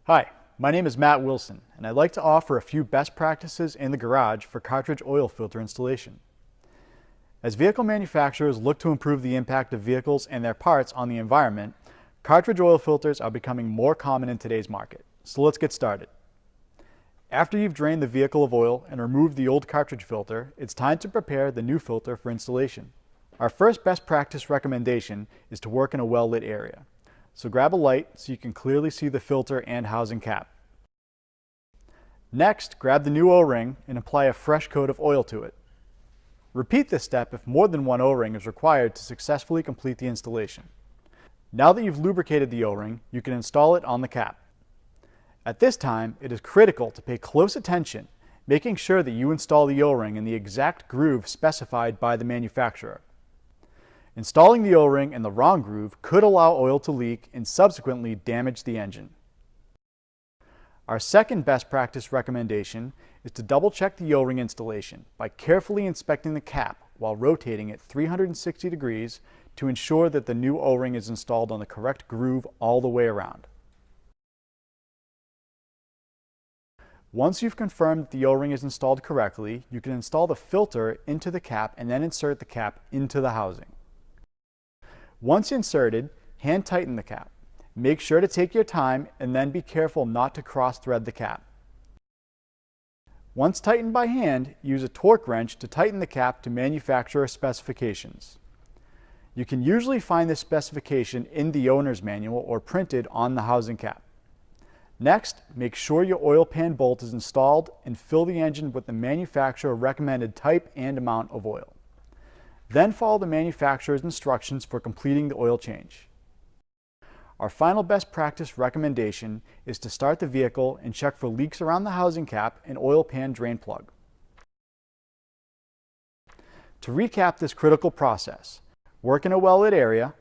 Hi, my name is Matt Wilson, and I'd like to offer a few best practices in the garage for cartridge oil filter installation. As vehicle manufacturers look to improve the impact of vehicles and their parts on the environment, cartridge oil filters are becoming more common in today's market. So let's get started. After you've drained the vehicle of oil and removed the old cartridge filter, it's time to prepare the new filter for installation. Our first best practice recommendation is to work in a well-lit area. So grab a light so you can clearly see the filter and housing cap. Next, grab the new O-ring and apply a fresh coat of oil to it. Repeat this step if more than one O-ring is required to successfully complete the installation. Now that you've lubricated the O-ring, you can install it on the cap. At this time, it is critical to pay close attention, making sure that you install the O-ring in the exact groove specified by the manufacturer. Installing the O-ring in the wrong groove could allow oil to leak and subsequently damage the engine. Our second best practice recommendation is to double check the O-ring installation by carefully inspecting the cap while rotating it 360 degrees to ensure that the new O-ring is installed on the correct groove all the way around. Once you've confirmed that the O-ring is installed correctly, you can install the filter into the cap and then insert the cap into the housing. Once inserted, hand tighten the cap. Make sure to take your time and then be careful not to cross-thread the cap. Once tightened by hand, use a torque wrench to tighten the cap to manufacturer specifications. You can usually find this specification in the owner's manual or printed on the housing cap. Next, make sure your oil pan bolt is installed and fill the engine with the manufacturer recommended type and amount of oil. Then follow the manufacturer's instructions for completing the oil change. Our final best practice recommendation is to start the vehicle and check for leaks around the housing cap and oil pan drain plug. To recap this critical process, work in a well-lit area,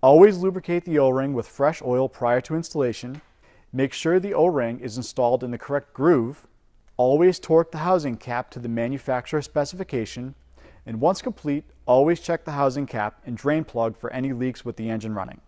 always lubricate the O-ring with fresh oil prior to installation, make sure the O-ring is installed in the correct groove, always torque the housing cap to the manufacturer specification, and once complete, always check the housing cap and drain plug for any leaks with the engine running.